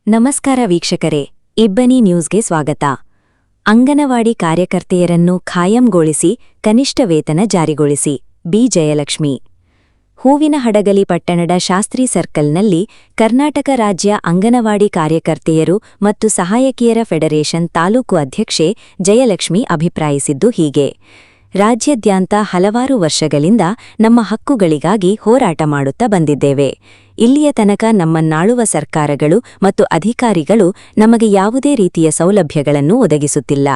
ನಮಸ್ಕಾರ ವೀಕ್ಷಕರೇ, ಇಬ್ಬನಿ ನ್ಯೂಸ್ಗೆ ಸ್ವಾಗತ. ಅಂಗನವಾಡಿ ಕಾರ್ಯಕರ್ತೆಯರನ್ನು ಖಾಯಂಗೊಳಿಸಿ ಕನಿಷ್ಠ ವೇತನ ಜಾರಿಗೊಳಿಸಿ. ಬಿ. ಜಯಲಕ್ಷ್ಮಿ. ಹೂವಿನಹಡಗಲಿ ಪಟ್ಟಣದ ಶಾಸ್ತ್ರಿ ಸರ್ಕಲ್ನಲ್ಲಿ ಕರ್ನಾಟಕ ರಾಜ್ಯ ಅಂಗನವಾಡಿ ಕಾರ್ಯಕರ್ತೆಯರು ಮತ್ತು ಸಹಾಯಕಿಯರ ಫೆಡರೇಷನ್ ತಾಲೂಕು ಅಧ್ಯಕ್ಷೆ ಜಯಲಕ್ಷ್ಮಿ ಅಭಿಪ್ರಾಯಿಸಿದ್ದು ಹೀಗೆ: ರಾಜ್ಯಾದ್ಯಂತ ಹಲವಾರು ವರ್ಷಗಳಿಂದ ನಮ್ಮ ಹಕ್ಕುಗಳಿಗಾಗಿ ಹೋರಾಟ ಮಾಡುತ್ತಾ ಬಂದಿದ್ದೇವೆ. ಇಲ್ಲಿಯ ತನಕ ನಮ್ಮನ್ನಾಳುವ ಸರ್ಕಾರಗಳು ಮತ್ತು ಅಧಿಕಾರಿಗಳು ನಮಗೆ ಯಾವುದೇ ರೀತಿಯ ಸೌಲಭ್ಯಗಳನ್ನು ಒದಗಿಸುತ್ತಿಲ್ಲ.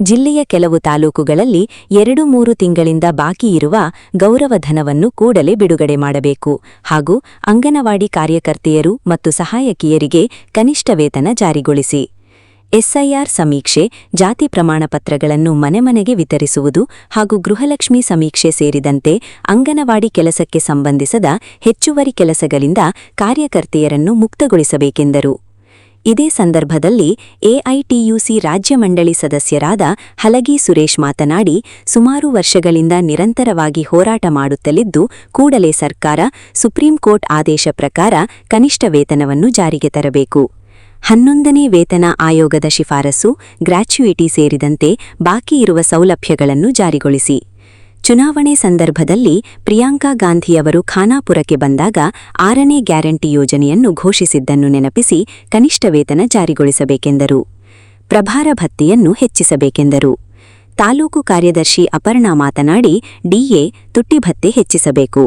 ಜಿಲ್ಲೆಯ ಕೆಲವು ತಾಲೂಕುಗಳಲ್ಲಿ 2-3 ತಿಂಗಳಿಂದ ಬಾಕಿಯಿರುವ ಗೌರವಧನವನ್ನು ಕೂಡಲೇ ಬಿಡುಗಡೆ ಮಾಡಬೇಕು ಹಾಗೂ ಅಂಗನವಾಡಿ ಕಾರ್ಯಕರ್ತೆಯರು ಮತ್ತು ಸಹಾಯಕಿಯರಿಗೆ ಕನಿಷ್ಠ ವೇತನ ಜಾರಿಗೊಳಿಸಿ. ಎಸ್ಐಆರ್ ಸಮೀಕ್ಷೆ, ಜಾತಿ ಪ್ರಮಾಣಪತ್ರಗಳನ್ನು ಮನೆಮನೆಗೆ ವಿತರಿಸುವುದು ಹಾಗೂ ಗೃಹಲಕ್ಷ್ಮಿ ಸಮೀಕ್ಷೆ ಸೇರಿದಂತೆ ಅಂಗನವಾಡಿ ಕೆಲಸಕ್ಕೆ ಸಂಬಂಧಿಸಿದ ಹೆಚ್ಚುವರಿ ಕೆಲಸಗಳಿಂದ ಕಾರ್ಯಕರ್ತೆಯರನ್ನು ಮುಕ್ತಗೊಳಿಸಬೇಕೆಂದರು. ಇದೇ ಸಂದರ್ಭದಲ್ಲಿ ಎಐಟಿಯುಸಿ ರಾಜ್ಯ ಮಂಡಳಿ ಸದಸ್ಯರಾದ ಹಲಗಿ ಸುರೇಶ್ ಮಾತನಾಡಿ, ಸುಮಾರು ವರ್ಷಗಳಿಂದ ನಿರಂತರವಾಗಿ ಹೋರಾಟ ಮಾಡುತ್ತಲಿದ್ದು, ಕೂಡಲೇ ಸರ್ಕಾರ ಸುಪ್ರೀಂ ಕೋರ್ಟ್ ಆದೇಶ ಪ್ರಕಾರ ಕನಿಷ್ಠ ವೇತನವನ್ನು ಜಾರಿಗೆ ತರಬೇಕು. 11ನೇ ವೇತನ ಆಯೋಗದ ಶಿಫಾರಸು, ಗ್ರ್ಯಾಚ್ಯುಯಿಟಿ ಸೇರಿದಂತೆ ಬಾಕಿಯಿರುವ ಸೌಲಭ್ಯಗಳನ್ನು ಜಾರಿಗೊಳಿಸಿ. ಚುನಾವಣೆ ಸಂದರ್ಭದಲ್ಲಿ ಪ್ರಿಯಾಂಕಾ ಗಾಂಧಿಯವರು ಖಾನಾಪುರಕ್ಕೆ ಬಂದಾಗ 6ನೇ ಗ್ಯಾರಂಟಿ ಯೋಜನೆಯನ್ನು ಘೋಷಿಸಿದ್ದನ್ನು ನೆನಪಿಸಿ ಕನಿಷ್ಠ ವೇತನ ಜಾರಿಗೊಳಿಸಬೇಕೆಂದರು. ಪ್ರಭಾರ ಭತ್ಯೆಯನ್ನು ಹೆಚ್ಚಿಸಬೇಕೆಂದರು. ತಾಲೂಕು ಕಾರ್ಯದರ್ಶಿ ಅಪರ್ಣಾ ಮಾತನಾಡಿ, ಡಿಎ, ತುಟ್ಟಿ ಭತ್ಯೆ ಹೆಚ್ಚಿಸಬೇಕು.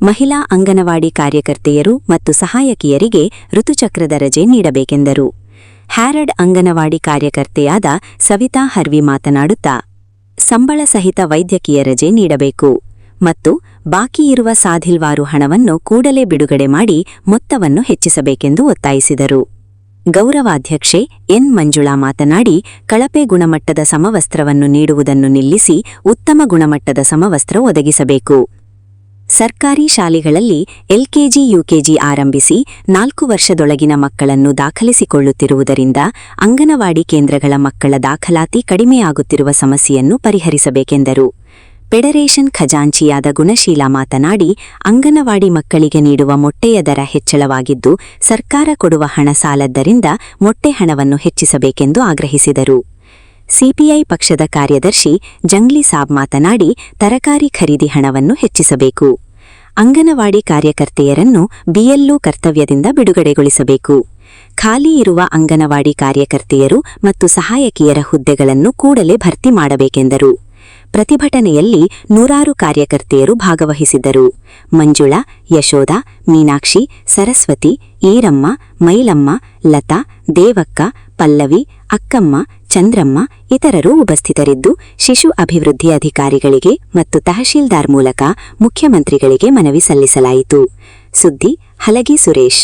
ಮಹಿಳಾ ಅಂಗನವಾಡಿ ಕಾರ್ಯಕರ್ತೆಯರು ಮತ್ತು ಸಹಾಯಕಿಯರಿಗೆ ಋತುಚಕ್ರದ ರಜೆ ನೀಡಬೇಕೆಂದರು. ಹ್ಯಾರಡ್ ಅಂಗನವಾಡಿ ಕಾರ್ಯಕರ್ತೆಯಾದ ಸವಿತಾ ಹರ್ವಿ ಮಾತನಾಡುತ್ತಾ, ಸಂಬಳ ಸಹಿತ ವೈದ್ಯಕೀಯ ರಜೆ ನೀಡಬೇಕು ಮತ್ತು ಬಾಕಿಯಿರುವ ಸಾಧಿಲ್ವಾರು ಹಣವನ್ನು ಕೂಡಲೇ ಬಿಡುಗಡೆ ಮಾಡಿ ಮೊತ್ತವನ್ನು ಹೆಚ್ಚಿಸಬೇಕೆಂದು ಒತ್ತಾಯಿಸಿದರು. ಗೌರವಾಧ್ಯಕ್ಷೆ ಎನ್. ಮಂಜುಳಾ ಮಾತನಾಡಿ, ಕಳಪೆ ಗುಣಮಟ್ಟದ ಸಮವಸ್ತ್ರವನ್ನು ನೀಡುವುದನ್ನು ನಿಲ್ಲಿಸಿ ಉತ್ತಮ ಗುಣಮಟ್ಟದ ಸಮವಸ್ತ್ರ ಒದಗಿಸಬೇಕು. ಸರ್ಕಾರಿ ಶಾಲೆಗಳಲ್ಲಿ ಎಲ್ಕೆಜಿ, ಯುಕೆಜಿ ಆರಂಭಿಸಿ 4 ವರ್ಷದೊಳಗಿನ ಮಕ್ಕಳನ್ನು ದಾಖಲಿಸಿಕೊಳ್ಳುತ್ತಿರುವುದರಿಂದ ಅಂಗನವಾಡಿ ಕೇಂದ್ರಗಳ ಮಕ್ಕಳ ದಾಖಲಾತಿ ಕಡಿಮೆಯಾಗುತ್ತಿರುವ ಸಮಸ್ಯೆಯನ್ನು ಪರಿಹರಿಸಬೇಕೆಂದರು. ಫೆಡರೇಷನ್ ಖಜಾಂಚಿಯಾದ ಗುಣಶೀಲ ಮಾತನಾಡಿ, ಅಂಗನವಾಡಿ ಮಕ್ಕಳಿಗೆ ನೀಡುವ ಮೊಟ್ಟೆಯ ದರ ಹೆಚ್ಚಳವಾಗಿದ್ದು, ಸರ್ಕಾರ ಕೊಡುವ ಹಣ ಸಾಲದ್ದರಿಂದ ಮೊಟ್ಟೆ ಹಣವನ್ನು ಹೆಚ್ಚಿಸಬೇಕೆಂದು ಆಗ್ರಹಿಸಿದರು. ಸಿಪಿಐ ಪಕ್ಷದ ಕಾರ್ಯದರ್ಶಿ ಜಂಗ್ಲಿ ಸಾಬ್ ಮಾತನಾಡಿ, ತರಕಾರಿ ಖರೀದಿ ಹಣವನ್ನು ಹೆಚ್ಚಿಸಬೇಕು. ಅಂಗನವಾಡಿ ಕಾರ್ಯಕರ್ತೆಯರನ್ನು ಬಿಎಲ್ಒ ಕರ್ತವ್ಯದಿಂದ ಬಿಡುಗಡೆಗೊಳಿಸಬೇಕು. ಖಾಲಿ ಇರುವ ಅಂಗನವಾಡಿ ಕಾರ್ಯಕರ್ತೆಯರು ಮತ್ತು ಸಹಾಯಕಿಯರ ಹುದ್ದೆಗಳನ್ನು ಕೂಡಲೇ ಭರ್ತಿ ಮಾಡಬೇಕೆಂದರು. ಪ್ರತಿಭಟನೆಯಲ್ಲಿ ನೂರಾರು ಕಾರ್ಯಕರ್ತೆಯರು ಭಾಗವಹಿಸಿದ್ದರು. ಮಂಜುಳಾ, ಯಶೋಧ, ಮೀನಾಕ್ಷಿ, ಸರಸ್ವತಿ, ಈರಮ್ಮ, ಮೈಲಮ್ಮ, ಲತಾ, ದೇವಕ್ಕ, ಪಲ್ಲವಿ, ಅಕ್ಕಮ್ಮ, ಚಂದ್ರಮ್ಮ ಇತರರು ಉಪಸ್ಥಿತರಿದ್ದು, ಶಿಶು ಅಭಿವೃದ್ಧಿ ಅಧಿಕಾರಿಗಳಿಗೆ ಮತ್ತು ತಹಶೀಲ್ದಾರ್ ಮೂಲಕ ಮುಖ್ಯಮಂತ್ರಿಗಳಿಗೆ ಮನವಿ ಸಲ್ಲಿಸಲಾಯಿತು. ಸುದ್ದಿ ಹಲಗಿ ಸುರೇಶ್.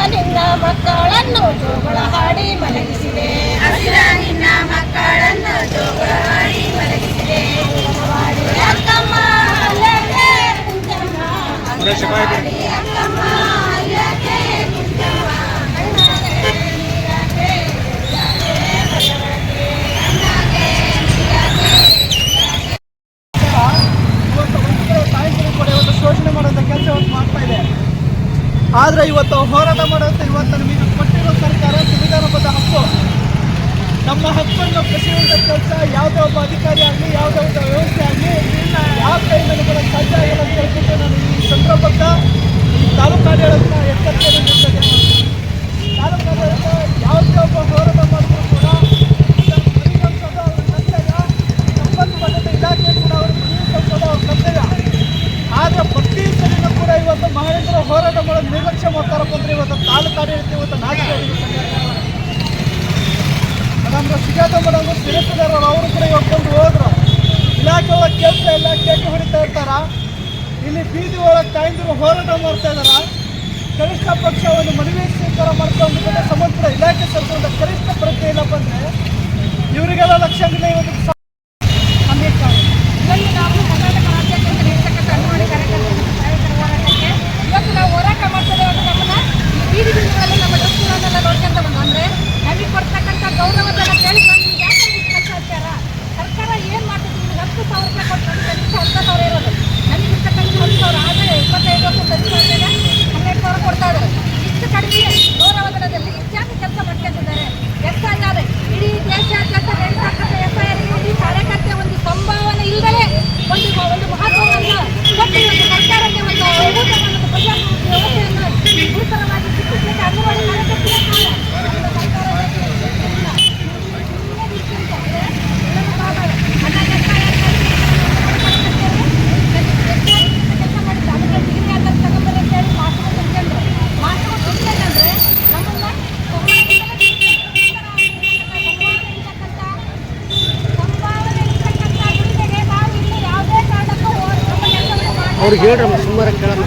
ನಿನ್ನ ಮಕ್ಕಳನ್ನು ಜೋಗುಳ ಹಾಡಿ ಮಲಗಿಸಿದೆ. ನಿನ್ನ ಮಕ್ಕಳನ್ನು ಜೋಗುಳ ಹಾಡಿ ಮಲಗಿಸಿದೆ. ಅಕ್ಕಮ್ಮ ಅಲ್ಲದೆ ಕುಂಚಮ್ಮ, ಅಕ್ಕಮ್ಮ ಅಲ್ಲದೆ ಕುಂಚಮ್ಮ. ಹೋರಾಟ ಮಾಡುವಂತ ಇವತ್ತು ನಮಗೆ ಕೊಟ್ಟಿರೋ ಸರ್ಕಾರ ಸಂವಿಧಾನಬದ್ಧ ಹಕ್ಕು. ನಮ್ಮ ಹಕ್ಕನ್ನು ಕಸಿಯುವಂಥ ಕೆಲಸ ಯಾವುದೇ ಒಬ್ಬ ಅಧಿಕಾರಿ ಆಗಲಿ ಯಾವುದೇ ಒಬ್ಬ ವ್ಯವಸ್ಥೆ ಆಗಲಿ ಯಾವ ಕೈಯಿಂದ ಕೂಡ ಸಾಧ್ಯ ಆಗಿಲ್ಲ ಅಂತ ಹೇಳ್ಬಿಟ್ಟು ನಾನು ಈ ಸಂದರ್ಭದ ಈ ತಾಲೂಕಾಡಳಿತನ ಎಚ್ಚರಿಕೆಯನ್ನು ನೀಡ್ತೇನೆ. ತಾಲೂಕಾಡಳಿತ ಯಾವುದೇ ಒಬ್ಬ ಹೋರಾಟ ಮಾಡಿದ್ರು ಕೂಡ ಇದನ್ನು ಪರಿಗಣಿಸೋದು ಅವರ ಕರ್ತವ್ಯ, ಸಂಬಂಧಪಟ್ಟ ಇಲಾಖೆ ಕೂಡ ಅವರು ಪರಿಗಣಿಸೋದು ಅವ್ರ ಕರ್ತವ್ಯ. ಆದರೆ ಪ್ರತಿ ಸಲಿನೂ ಕೂಡ ಇವತ್ತು ಮಹಿಳೆಯರು ಹೋರಾಟ ಮಾಡೋದು ನಿರ್ಲಕ್ಷ್ಯ ಮಾಡ್ತಾರಪ್ಪ ಅಂದರೆ ಇವತ್ತು ತಾಲೂಕಾಡಳಿತ ಇವತ್ತು ನಾಚಿಕೆ ನಮ್ಮ ಸುಜಾತ ಮೇಡಮ್ ಸಿರಸಿದಾರರು ಅವರು ಕೂಡ ಇವತ್ತೊಂದು ಹೋದ್ರು. ಇಲಾಖೆ ಒಳಗೆ ಕೆಲಸ ಎಲ್ಲ ಕೇಕೆ ಹೊಡಿತಾ ಇರ್ತಾರ. ಇಲ್ಲಿ ಬೀದಿ ಒಳಗೆ ತಾಯಂದಿರು ಹೋರಾಟ ಮಾಡ್ತಾ ಇದಾರ. ಕನಿಷ್ಠ ಪಕ್ಷ ಒಂದು ಮನವಿ ಸ್ವೀಕಾರ ಮಾಡ್ಕೊಂಡು ಸಂಬಂಧಪಟ್ಟ ಇಲಾಖೆ ಸ್ವಲ್ಪ ಕನಿಷ್ಠ ಪ್ರಜ್ಞೆ ಇಲ್ಲಪ್ಪ ಅಂದರೆ ಇವರಿಗೆಲ್ಲ ಲಕ್ಷಾಂತರ ಇವತ್ತು ಅಂಬೇಡ್ಕರ್ ಇದರಲ್ಲಿ ನಾವು ಕರ್ನಾಟಕ ರಾಜ್ಯಾದ್ಯಂತ ನೀಡತಕ್ಕಂಥ ಅಂಗನವಾಡಿ ಕಾರ್ಯಕರ್ತರ ಹೋರಾಟಕ್ಕೆ ಇವತ್ತು ನಾವು ಹೋರಾಟ ಮಾಡ್ತೇವೆ. ನಮ್ಮನ್ನ ಈ ಬೀದಿ ಬೀದಿಗಳಲ್ಲಿ ನಮ್ಮ ಡ್ರೆಸ್ಗಳನ್ನೆಲ್ಲ ನೋಡ್ಕೊಂತ ಬಂದು ಅಂದರೆ ನಮಗೆ ಕೊಡ್ತಕ್ಕಂಥ ಗೌರವಧನ ಕೇಳಿ ನಿಮ್ಗೆ ಯಾಕೆ ಕೆಲಸ ಹಾಕ್ಯಾರ, ಸರ್ಕಾರ ಏನು ಮಾಡ್ತಿದ್ರು, ನಿಮ್ಗೆ 10,000 ರೂಪಾಯಿ ಕೊಟ್ಟು ಕನಿಷ್ಠ 10,000 ಇರೋದು, ನಮಗೆ ಇರ್ತಕ್ಕಂಥ 10,000 ಆದರೆ 25 ವರ್ಷ ಸಚಿವರಿಗೆ 12,000 ಕೊಡ್ತಾ ಇದ್ದಾರೆ. ಇಷ್ಟು ಕಡಿಮೆ ಗೌರವಧನದಲ್ಲಿ ಇಷ್ಟ್ಯಾಕೆ ಕೆಲಸ ಮಾಡ್ಕೊಂಡಿದ್ದಾರೆ. ಎಷ್ಟಾದರೆ ಇಡೀ ದೇಶಾದ್ಯಂತ ನಡೀತಕ್ಕಂಥ FIR ಈ ಕಾರ್ಯಕರ್ತೆ ಒಂದು ಸಂಭಾವನೆ ಇಲ್ಲದೆ ಒಂದು ಮಹತ್ವವನ್ನು ಕೊಟ್ಟು ಇವತ್ತು ಸರ್ಕಾರಕ್ಕೆ ಒಂದು ಊಟವನ್ನು ವ್ಯವಸ್ಥೆಯನ್ನು ಗುರುತರವಾಗಿ ಶಿಕ್ಷಣಕ್ಕೆ ಅಂಗನವಾಡಿ ಕಾರ್ಯಕರ್ತೆಯ ಅವ್ರಿಗೆ ಹೇಳ್ರಮ್ಮ ಸುಮಾರು ಕೇಳಮ್ಮ.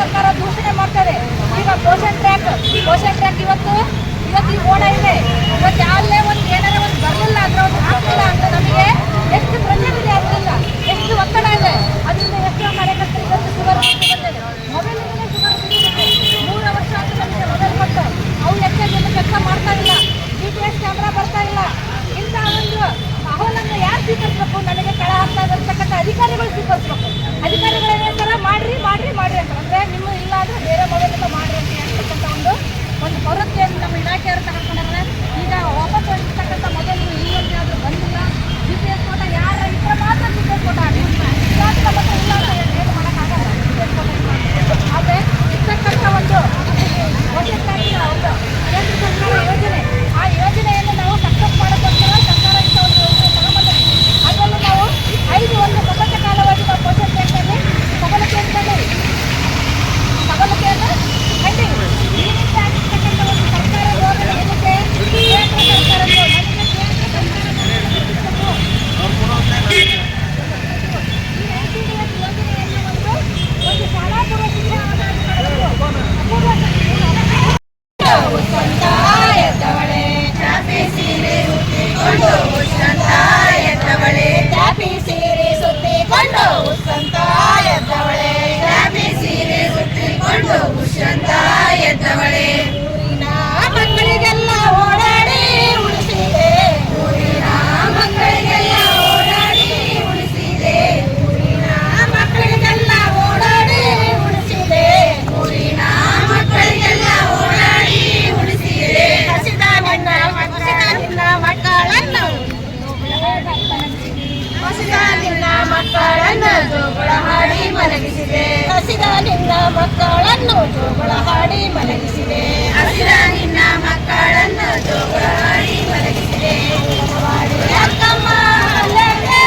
ಸರ್ಕಾರ ಘೋಷಣೆ ಮಾಡ್ತಾರೆ. ಈಗ ಪೋಷಣ್ ಟ್ರ್ಯಾಕ್ ಇವತ್ತು ಈ ಓಡ ಇದೆ. ಇವತ್ತು ಯಾರೇ ಒಂದು ಏನಾರ ಒಂದು ಬರಲಿಲ್ಲ ಅಂದ್ರೆ ಒಂದು ಆಗ್ತಿಲ್ಲ ಅಂದ್ರೆ ನಮಗೆ ಎಷ್ಟು ಪ್ರೆಷರ್ ಇದೆ, ಅದರಿಂದ ಎಷ್ಟು ಒತ್ತಡ ಇದೆ, ಅದರಿಂದ ಎಷ್ಟೋ ಕಾರ್ಯಕರ್ತರು ಇವತ್ತು ಶುಗರ್ ಬಂದಿದೆ. ಮೊಬೈಲಿಂದಲೇ ಶುಗರ್ 3 ವರ್ಷ ಆದರೂ ನಮಗೆ ಮೊಬೈಲ್ ಕೊಟ್ಟು ಅವು ಹೆಚ್ಚಾಗಿ ಕೆಲಸ ಮಾಡ್ತಾ ಇಲ್ಲ, GPS ಕ್ಯಾಮ್ರಾ ಬರ್ತಾ ಇಲ್ಲ. ಇಂಥ ಒಂದು ಅಹೋಲನ್ನು ಯಾರು ಸ್ವೀಕರಿಸಬೇಕು, ನನಗೆ ಕೆಳ ಹಾಕ್ತಾ ಇರತಕ್ಕಂಥ ಅಧಿಕಾರಿಗಳು ಸ್ವೀಕರಿಸಬೇಕು. ಅಧಿಕಾರಿಗಳು ಏನಂತಾರೆ, ಮಾಡ್ರಿ ಅಂತ ಅಂದರೆ ನಿಮ್ಮ ಇಲ್ಲ ಅಂದರೆ ಬೇರೆ ಮೊಬೈಲಿಂದ ಮಾಡ್ರಿ ಅಂತ ಹೇಳ್ತಕ್ಕಂಥ ಒಂದು ಪೌರತ್ವವನ್ನು ನಮ್ಮ ಇಲಾಖೆಯವರು ತಗೊಂಡ್ಕೊಂಡ್ರೆ ಈಗ ವಾಪಸ್ ಹೊಂದಿರ್ತಕ್ಕಂಥ ಮೊಬೈಲ್ ಇನ್ನೊಂದು ಬಂದಿಲ್ಲ. GPS ಫೋಟೋ ಯಾರ ಇಟ್ಟರೆ ಮಾತ್ರ GPS ಫೋಟೋ ಇಲಾಖೆ ಮತ್ತೆ ಇಲ್ಲ ಅಂತ ಏನು ಮಾಡೋಕ್ಕಾಗಲ್ಲ. GPS ಫೋಟೋ ಆದರೆ ಇರ್ತಕ್ಕಂಥ ಒಂದು ಕೇಂದ್ರ ಸರ್ಕಾರ ಯೋಜನೆ, ಆ ಯೋಜನೆಯನ್ನು ನಾವು ಸಕ್ಸಸ್ ಮಾಡೋಕ್ಕೋಸ್ಕರ ಸರ್ಕಾರ ಇಂಥ ಒಂದು ಯೋಜನೆ ತಗೊಂಡ್ಬಂದಿದೆ. ಅದರಲ್ಲಿ ನಾವು 5 ಒಂದು ಸತತ ಕಾಲವಾಗಿ ನಾವು ಪೋಷಣ್ ಟ್ರ್ಯಾಕ್ನಲ್ಲಿ ಸಬಲತೆಯನ್ನು ಕಂಡಿವಿ. ಈ ರೀತಿ ಆಗಿರ್ತಕ್ಕಂಥ ಒಂದು ಸರ್ಕಾರ ಯೋಜನೆ ಏನಕ್ಕೆ ಕೇಂದ್ರ ಸರ್ಕಾರದ್ದು ಈ ಯೋಜನೆಯನ್ನು ಒಂದು ಶಾಲಾ ಪೂರ್ವ ಶಿಕ್ಷಣವನ್ನು ಮಕ್ಕಳಿಗೆಲ್ಲ ಓಡಾಡಿ ಉಳಿಸಿದೆ, ಊರಿನ ಮಕ್ಕಳಿಗೆಲ್ಲ ಓಡಾಡಿ ಉಳಿಸಿದೆ, ಊರಿನ ಮಕ್ಕಳಿಗೆಲ್ಲ ಓಡಾಡಿ ಉಳಿಸಿದೆ, ಊರಿನ ಮಕ್ಕಳಿಗೆಲ್ಲ ಓಡಾಡಿ ಉಳಿಸಿದೆ. ಹಸಿದ ನಿನ್ನ ಮಕ್ಕಳನ್ನು ಜೋಗುಳ ಹಾಡಿ ಮಲಗಿಸಿದೆ, ಹಸಿದ ನಿನ್ನ ಮಕ್ಕಳನ್ನು ಜೋಗುಳ ಹಾಡಿ ಮಲಗಿಸಿದೆ, ಹಸಿದ ನಿನ್ನ ಮಕ್ಕಳನ್ನು ಜೋಗುಳ ಹಾಡಿ ಮಲಗಿಸಿದೆ. ಅಕ್ಕಮ್ಮ ಅಲ್ಲದೆ